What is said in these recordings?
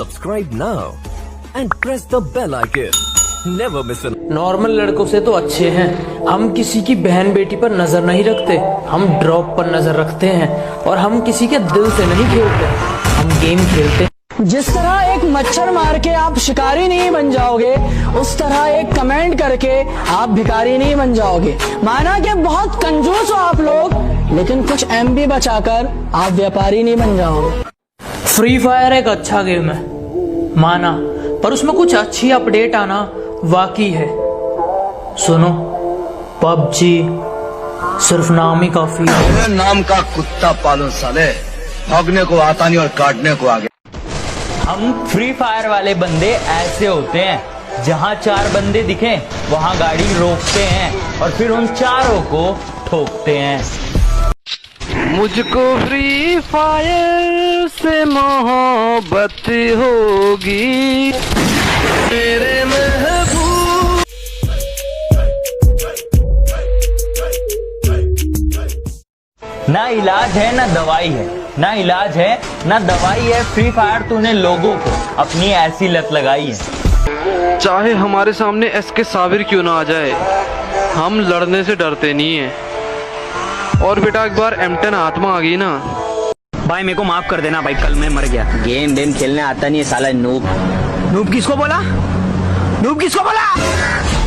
Subscribe now and press the bell icon. Never miss an. Normal लड़कों से तो अच्छे हैं, हम किसी की बहन बेटी पर नजर नहीं रखते, हम ड्रॉप पर नजर रखते हैं और हम किसी के दिल से नहीं खेलते, हम गेम खेलते। जिस तरह एक मच्छर मार के आप शिकारी नहीं बन जाओगे, उस तरह एक कमेंट करके आप भिखारी नहीं बन जाओगे। माना कि बहुत कंजूस हो आप लोग, लेकिन कुछ MB बचाकर आप व्यापारी नहीं बन जाओगे। फ्री फायर एक अच्छा गेम है माना, पर उसमें कुछ अच्छी अपडेट आना वाकई है। सुनो, पबजी सिर्फ नाम ही काफी है। मेरे नाम का कुत्ता पालो साले, भागने को आता नहीं और काटने को आगे। हम फ्री फायर वाले बंदे ऐसे होते हैं, जहाँ 4 बंदे दिखे वहाँ गाड़ी रोकते हैं और फिर उन चारों को ठोकते हैं। मुझको फ्री फायर से मोहब्बत होगी तेरे महबूब। ना इलाज है ना दवाई है, ना इलाज है ना दवाई है। फ्री फायर तूने लोगों को अपनी ऐसी लत लगाई है। चाहे हमारे सामने SK साबिर क्यों ना आ जाए, हम लड़ने से डरते नहीं है। और बेटा एक बार M10 हाथ में आ गई ना, भाई मेरे को माफ कर देना भाई, कल मैं मर गया। गेम वेम खेलने आता नहीं है साला नूब। नूब किसको बोला? नूब किसको बोला?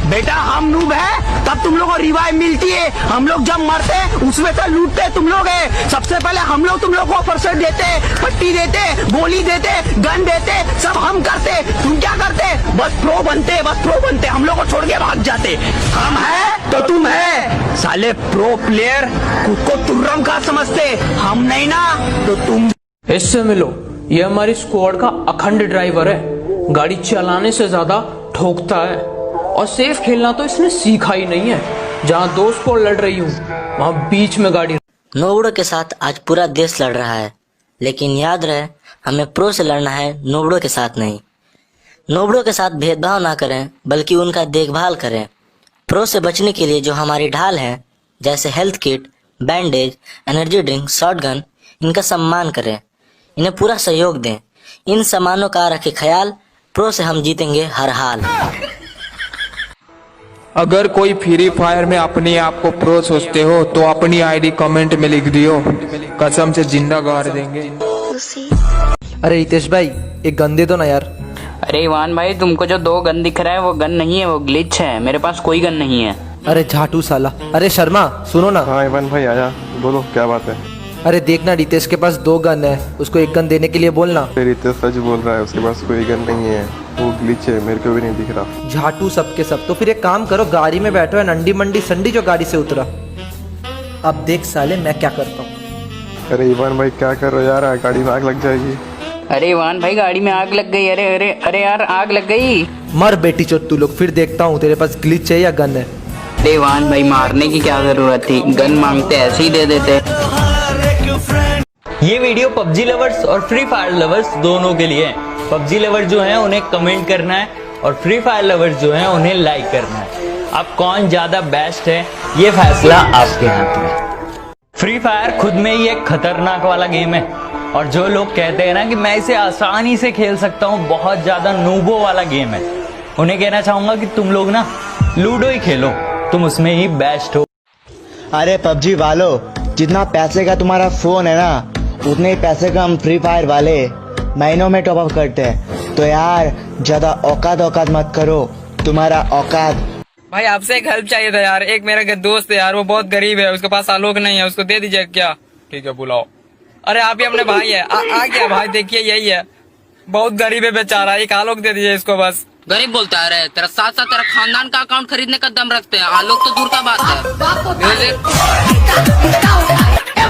बेटा हम नूब है तब तुम लोगों को रिवाइव मिलती है। हम लोग जब मरते हैं उसमें से लूटते तुम लोग है। सबसे पहले हम लोग तुम लोग को फर्स्ट एड देते, पट्टी देते, गोली देते, गन देते, सब हम करते। तुम क्या करते? बस प्रो बनते, बस प्रो बनते, हम लोग को छोड़ के भाग जाते। हम है तो तुम है साले प्रो प्लेयर, खुद को तुर्रम का समझते, हम नहीं ना तो तुम। इससे मिलो, ये हमारी स्क्वाड का अखंड ड्राइवर है। गाड़ी चलाने से ज्यादा ठोकता है और सेफ खेलना तो इसने सीखा ही नहीं है। जहाँ दोस्त को लड़ रही हूँ वहाँ बीच में गाड़ी। नोबड़ों के साथ आज पूरा देश लड़ रहा है, लेकिन याद रहे हमें प्रो से लड़ना है, नोबड़ों के साथ नहीं। नोबड़ों के साथ भेदभाव ना करें, बल्कि उनका देखभाल करें। प्रो से बचने के लिए जो हमारी ढाल है, जैसे health kit, bandage, energy drink, shotgun, इनका सम्मान करें, इन्हें पूरा सहयोग दें। इन सामानों का रखें ख्याल, प्रो से हम जीतेंगे हर हाल। अगर कोई फ्री फायर में अपने आप को प्रो सोचते हो तो अपनी ID कमेंट में लिख दियो, कसम से जिंदा गाड़ देंगे। अरे रितेश भाई एक गन दे दो ना यार। अरे इवान भाई, तुमको जो 2 गन दिख रहा है वो गन नहीं है, वो ग्लिच है। मेरे पास कोई गन नहीं है। अरे झाटू साला। अरे शर्मा सुनो ना। हाँ इवान भाई आया, बोलो क्या बात है। अरे देखना रितेश के पास 2 गन है, उसको 1 गन देने के लिए बोलना। रितेश सच बोल रहा है, उसके पास कोई गन नहीं है, वो ग्लिच है, मेरे को भी नहीं दिख रहा। झाटू सबके सब। तो फिर एक काम करो, गाड़ी में बैठो है नंडी मंडी संडी जो गाड़ी से उतरा। अब देख साले मैं क्या करता हूँ। अरे इवान भाई क्या कर रहे हो यार, गाड़ी में आग लग जाएगी। अरे इवान भाई गाड़ी में आग लग गई। अरे अरे अरे यार आग लग गई। मर बेटी चोट तू लोग, फिर देखता हूँ तेरे पास ग्लिच है या गन है। अरे इवान भाई मारने की क्या जरूरत थी, गन मांगते ऐसे ही दे देते। ये वीडियो पबजी लवर्स और फ्री फायर लवर्स दोनों के लिए है। पबजी लवर जो हैं उन्हें कमेंट करना है और फ्री फायर लवर्स जो हैं उन्हें लाइक करना है। अब कौन ज्यादा बेस्ट है ये फैसला आपके हाथ में। फ्री फायर खुद में ही एक खतरनाक वाला गेम है और जो लोग कहते हैं ना कि मैं इसे आसानी से खेल सकता हूँ, बहुत ज्यादा नूबो वाला गेम है, उन्हें कहना चाहूंगा कि तुम लोग ना लूडो ही खेलो, तुम उसमें ही बेस्ट हो। अरे पबजी वालों, जितना पैसे का तुम्हारा फोन है ना, उतने ही पैसे का हम फ्री फायर वाले महीनों में टॉप अप करते हैं। तो यार ज्यादा औकात मत करो, तुम्हारा औकात। भाई आपसे एक हेल्प चाहिए था यार। एक मेरा दोस्त है यार, वो बहुत गरीब है, उसके पास आलोक नहीं है, उसको दे दीजिए क्या? ठीक है बुलाओ। अरे आप ही अपने भाई है, आ गया भाई, देखिए यही है, बहुत गरीब है बेचारा, एक आलोक दे दीजिए इसको बस। गरीब बोलता है रे, तेरा साथ साथ तेरा खानदान का अकाउंट खरीदने का दम रखते हैं, आलोक तो दूर का बात है।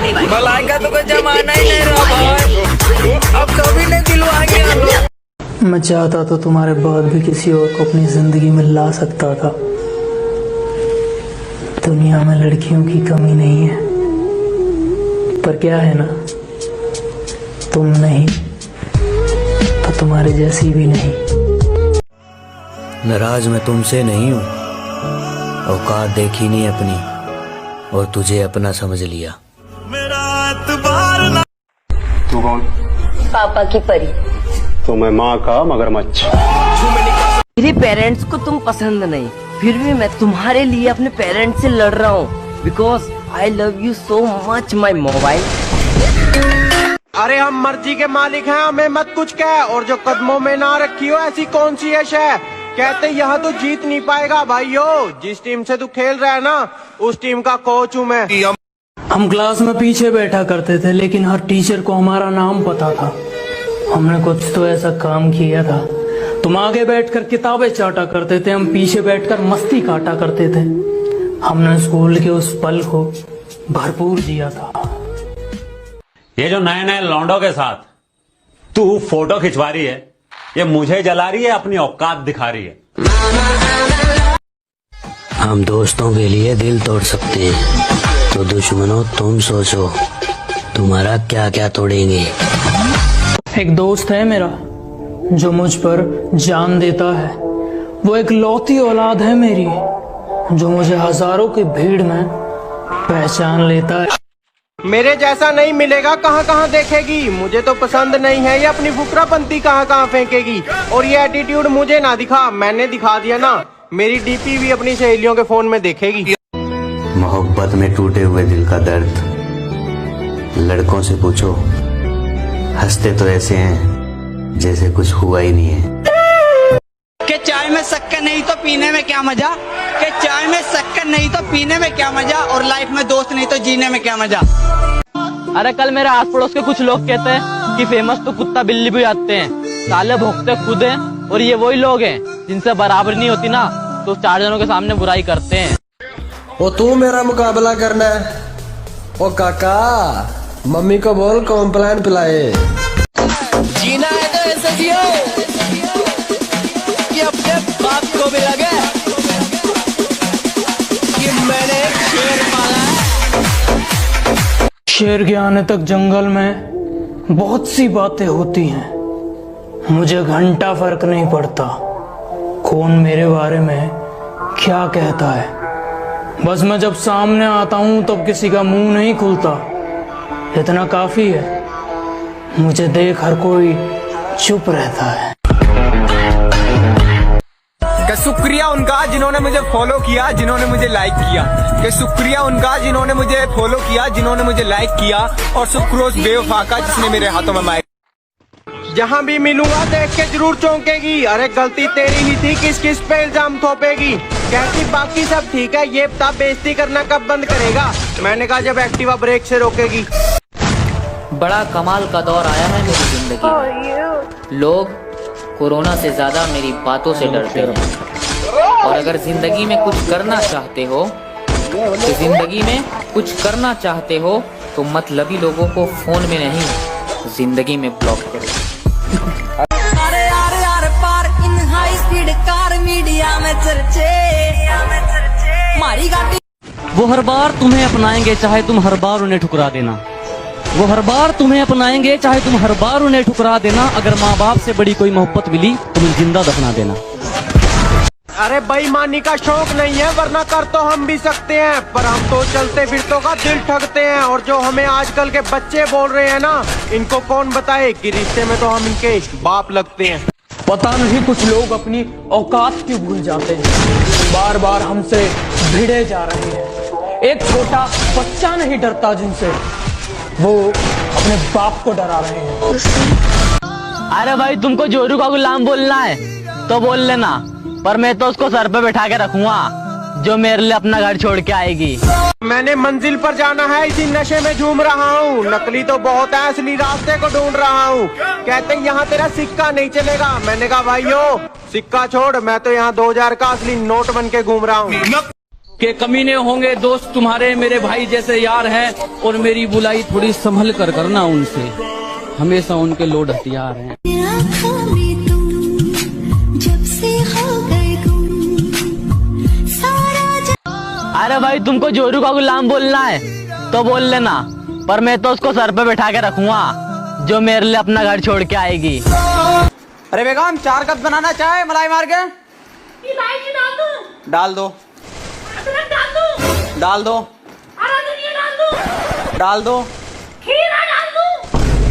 भलाई का तो कोई जमाना ही नहीं रहा भाई, अब कभी नहीं दिलवाएंगे। मैं चाहता तो तुम्हारे बाद भी किसी और को अपनी जिंदगी में ला सकता था। दुनिया में लड़कियों की कमी नहीं है, पर क्या है ना, तुम नहीं तो तुम्हारे जैसी भी नहीं। नाराज मैं तुमसे नहीं हूँ, औकात देखी नहीं अपनी और तुझे अपना समझ लिया। तू कौन? पापा की परी। तो मैं माँ का मगरमच्छ। मेरे पेरेंट्स को तुम पसंद नहीं, फिर भी मैं तुम्हारे लिए अपने पेरेंट्स से लड़ रहा हूँ, because I love you so much my mobile. अरे हम मर्जी के मालिक हैं, हमें मत कुछ कह, और जो कदमों में ना रखी हो ऐसी कौन सी यश है। कहते यहाँ तो जीत नहीं पाएगा भाइयों, जिस टीम से तू खेल रहा है ना उस टीम का कोच हूँ मैं। हम क्लास में पीछे बैठा करते थे, लेकिन हर टीचर को हमारा नाम पता था। हमने कुछ तो ऐसा काम किया था। तुम आगे बैठकर किताबें चाटा करते थे, हम पीछे बैठकर मस्ती काटा करते थे। हमने स्कूल के उस पल को भरपूर जिया था। ये जो नए नए लौंडों के साथ तू फोटो खिंचवा रही है, ये मुझे जला रही है, अपनी औकात दिखा रही है। हम दोस्तों के लिए दिल तोड़ सकते हैं, तो दुश्मनों तुम सोचो तुम्हारा क्या क्या तोड़ेंगे। एक दोस्त है मेरा जो मुझ पर जान देता है। वो एक लौती औलाद है मेरी, जो मुझे हजारों की भीड़ में पहचान लेता है। मेरे जैसा नहीं मिलेगा, कहाँ कहाँ देखेगी। मुझे तो पसंद नहीं है ये अपनी फुकरापंती कहाँ कहाँ फेंकेगी। और ये एटीट्यूड मुझे ना दिखा, मैंने दिखा दिया ना। मेरी डीपी भी अपनी सहेलियों के फोन में देखेगी। मोहब्बत में टूटे हुए दिल का दर्द लड़कों से पूछो, हंसते तो ऐसे हैं जैसे कुछ हुआ ही नहीं है। कि चाय में शक्कर नहीं तो पीने में क्या मजा, कि चाय में शक्कर नहीं तो पीने में क्या मजा, और लाइफ में दोस्त नहीं तो जीने में क्या मजा। अरे कल मेरे आस पड़ोस के कुछ लोग कहते हैं कि फेमस तो कुत्ता बिल्ली भी आते हैं, साले भोंकते खुद हैं, और ये वही लोग हैं जिनसे बराबर नहीं होती ना तो 4 जनों के सामने बुराई करते हैं। वो तू मेरा मुकाबला करना है। ओ काका, मम्मी को बोल कॉम्प्लान पिलाए। जीना है तो ऐसे जियो कि अपने बाप को भी लगे कि मैंने एक शेर पाला है। शेर के आने तक जंगल में बहुत सी बातें होती हैं। मुझे घंटा फर्क नहीं पड़ता कौन मेरे बारे में क्या कहता है। बस मैं जब सामने आता हूं तब किसी का मुंह नहीं खुलता, इतना काफी है। मुझे देख हर कोई चुप रहता है। कि शुक्रिया उनका जिन्होंने मुझे फॉलो किया, जिन्होंने मुझे लाइक किया। कि शुक्रिया उनका जिन्होंने मुझे फॉलो किया, जिन्होंने मुझे लाइक किया। और सुक्रोज बेवफा का जिसने मेरे हाथों में माइक। जहाँ भी मिलूंगा देख के जरूर चौंकेगी। अरे गलती तेरी ही थी, किस किस पे इल्जाम थोपेगी। कहती बाकी सब ठीक है, ये बता बेइज्जती करना कब बंद करेगा। मैंने कहा जब एक्टिवा ब्रेक से रोकेगी। बड़ा कमाल का दौर आया है मेरी जिंदगी में। लोग कोरोना से ज्यादा मेरी बातों से डरते हैं। और अगर जिंदगी में कुछ करना चाहते हो तो जिंदगी में कुछ करना चाहते हो तो मतलबी लोगों को फोन में नहीं जिंदगी में ब्लॉक करो। अरे यार पार in high speed car media में चर्चे मारी गाड़ी। वो हर बार तुम्हें अपनाएंगे चाहे तुम हर बार उन्हें ठुकरा देना। वो हर बार तुम्हें अपनाएंगे चाहे तुम हर बार उन्हें ठुकरा देना। अगर माँ बाप से बड़ी कोई मोहब्बत मिली तो उन्हें जिंदा दफना देना। अरे बेईमानी का शौक नहीं है, वरना कर तो हम भी सकते हैं, पर हम तो चलते फिरतों का दिल ठगते हैं। और जो हमें आजकल के बच्चे बोल रहे हैं ना, इनको कौन बताए कि रिश्ते में तो हम इनके बाप लगते हैं। पता नहीं कुछ लोग अपनी औकात क्यों भूल जाते हैं, बार बार हमसे भिड़े जा रहे हैं। एक छोटा बच्चा नहीं डरता जिनसे, वो अपने बाप को डरा रहे हैं। अरे भाई तुमको जोरू का गुलाम बोलना है तो बोल लेना, पर मैं तो उसको सर पे बैठा के रखूंगा जो मेरे लिए अपना घर छोड़ के आएगी। मैंने मंजिल पर जाना है, इसी नशे में झूम रहा हूँ। नकली तो बहुत है, असली रास्ते को ढूंढ रहा हूँ। कहते हैं यहाँ तेरा सिक्का नहीं चलेगा। मैंने कहा भाइयों सिक्का छोड़, मैं तो यहाँ 2000 का असली नोट बन के घूम रहा हूँ। के कमीने होंगे दोस्त तुम्हारे, मेरे भाई जैसे यार हैं, और मेरी बुलाई थोड़ी संभल कर करना उनसे, हमेशा उनके लोड हथियार हैं। अरे भाई तुमको जोरू का गुलाम बोलना है तो बोल लेना, पर मैं तो उसको सर पे बैठा के रखूंगा जो मेरे लिए अपना घर छोड़ के आएगी। अरे बेगम 4 कप बनाना चाहे मलाई मार के डाल दो, डाल दो, डाल दो।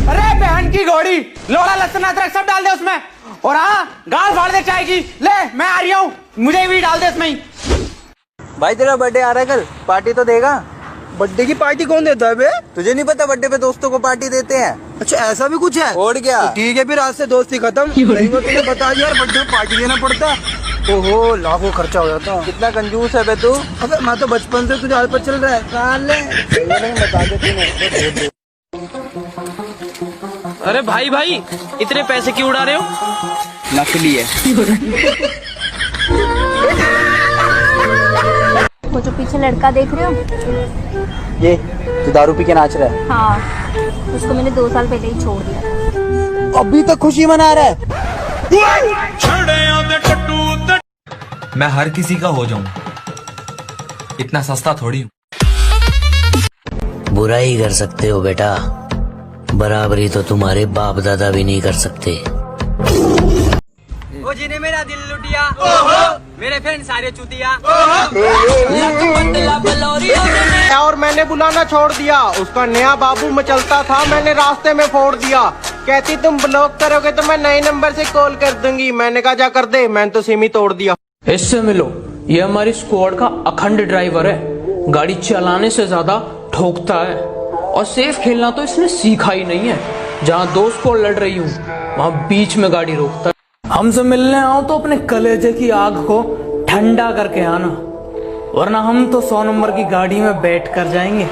अरे बहन बहन की घोड़ी, लोड़ा लहसुन अदरक सब डाल दे उसमें। और हाँ, गाल फाड़ दे चाय की। ले मैं आ रही हूँ, मुझे भी डाल दे इसमें ही। भाई तेरा बर्थडे आ रहा है कल, पार्टी तो देगा? बर्थडे की पार्टी कौन देता है बे? तुझे नहीं पता बर्थडे पे दोस्तों को पार्टी देते हैं? अच्छा ऐसा भी कुछ है? और क्या? तो ठीक है फिर आज से दोस्ती खत्म। नहीं वो तुझे बता यार, बर्थडे में पार्टी देना पड़ता है। ओहो लाखों खर्चा हो जाता। कितना कंजूस है बे तू। अबे मैं तो बचपन से तुझे हाल पर चल रहा है। साले बता दे। अरे भाई भाई, इतने पैसे क्यों उड़ा रहे हो? नकली है। वो जो पीछे लड़का देख रहे हो, ये जो दारू पी के नाच रहा है? हाँ, उसको मैंने 2 साल पहले ही छोड़ दिया था। अभी तक खुशी मना रहा है। मैं हर किसी का हो जाऊं, इतना सस्ता थोड़ी हूं। बुराई कर सकते हो बेटा, बराबरी तो तुम्हारे बाप दादा भी नहीं कर सकते। वो जिन्हें मेरा दिल लुटिया, मेरे फ्रेंड सारे चुतिया। और मैंने बुलाना छोड़ दिया, उसका नया बाबू मचलता था, मैंने रास्ते में फोड़ दिया। कहती तुम ब्लॉक करोगे तो मैं नए नंबर से कॉल कर दूंगी। मैंने कहा जा कर दे, मैंने तो सिम ही तोड़ दिया। इससे मिलो, ये हमारी स्क्वाड का अखंड ड्राइवर है। गाड़ी चलाने से ज्यादा ठोकता है, और सेफ खेलना तो इसने सीखा ही नहीं है। जहाँ दोस्त को लड़ रही हूँ, वहाँ बीच में गाड़ी रोकता है। हमसे मिलने आओ तो अपने कलेजे की आग को ठंडा करके आना, वरना हम तो 100 नंबर की गाड़ी में बैठ कर जाएंगे,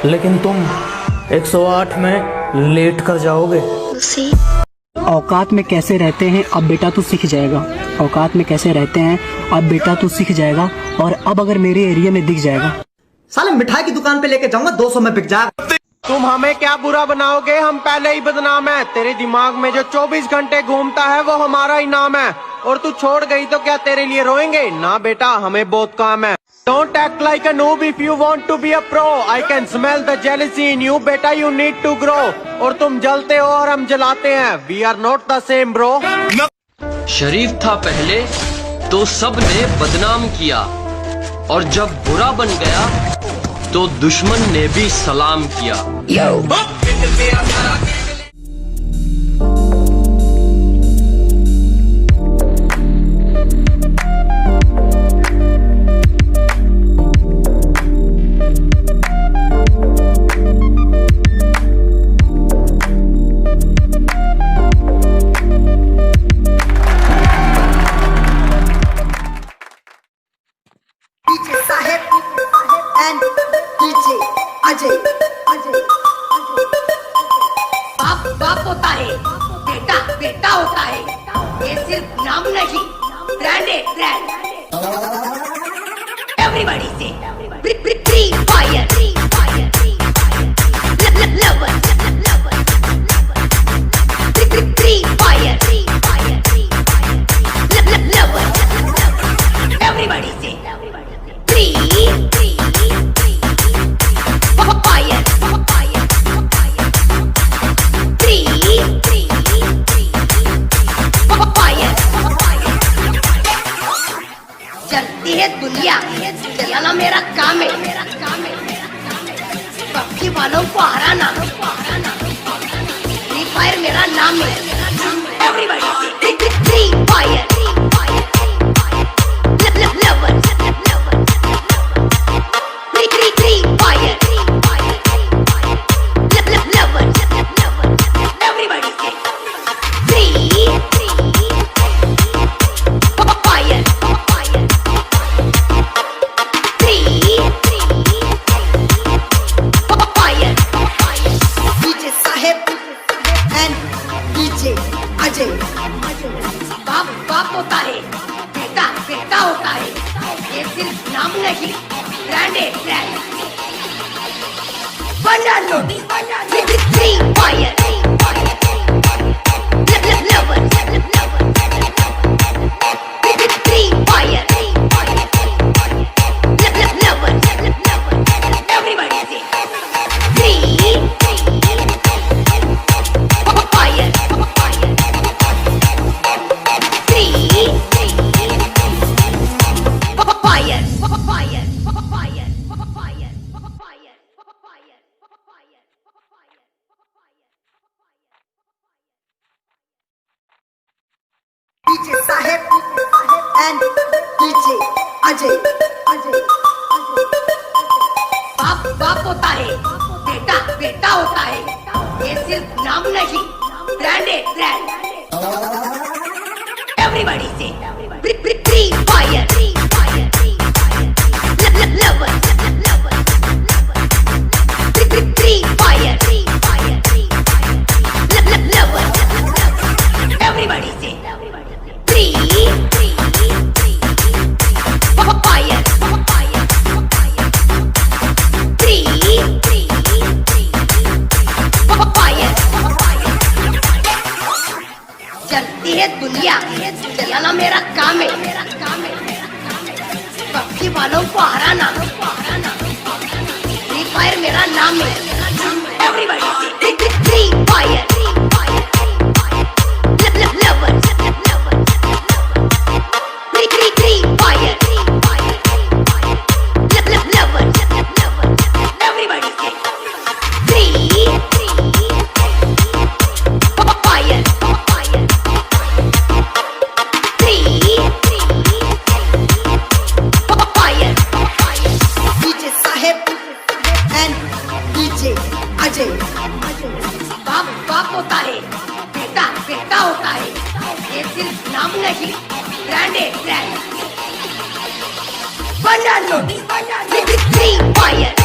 लेकिन तुम 108 में लेट कर जाओगे। औकात में कैसे रहते हैं अब बेटा तू सीख जाएगा। औकात में कैसे रहते हैं अब बेटा तू सीख जाएगा। और अब अगर मेरे एरिया में दिख जाएगा, साले मिठाई की दुकान पे लेके जाऊंगा, 200 में बिक जाएगा। तुम हमें क्या बुरा बनाओगे, हम पहले ही बदनाम है। तेरे दिमाग में जो 24 घंटे घूमता है वो हमारा इनाम है। और तू छोड़ गई तो क्या तेरे लिए रोएंगे? ना बेटा, हमें बहुत काम है। Don't act like a noob if you want to be a pro. I can smell the jealousy in you, बेटा you need to grow. और तुम जलते हो और हम जलाते हैं। We are not the same bro. शरीफ था पहले तो सब ने बदनाम किया, और जब बुरा बन गया तो दुश्मन ने भी सलाम किया। बाप बाप होता है, बेटा बेटा होता है। ये सिर्फ नाम नहीं, ब्रांड है, ब्रांड। एवरीबॉडी से free fire, lover, free fire, lover. Everybody से फ्री फायर, चलती है दुनिया, चलाना मेरा काम है। पबजी वालों को हराना, फ्री फायर मेरा नाम है। Everybody free fire, lover, free fire, lover. Everybody से free fire, DJ Saheb and DJ Ajay. बाप बाप होता है, बेटा बेटा होता है। ये सिर्फ नाम नहीं, ब्रांड है, ब्रांड। बना लो free fire, lover, free fire, lover. Everybody से free fire, DJ Saheb and DJ Ajay बाप बाप होता है, बेटा बेटा होता है, ये सिर्फ नाम नहीं, ब्रांड है ब्रांड। एवरीबॉडी से free fire lover free fire lover everybody से फ्री फायर चलती है दुनिया, चलाना मेरा काम है, पबजी वालों को हराना, फ्री फायर मेरा नाम है। Everybody free fire lover free fire lover everybody से free fire DJ Saheb and DJ Ajay बाप बाप होता है, बेटा बेटा होता है, ये सिर्फ नाम नहीं, ब्रांड है ब्रांड। Free fire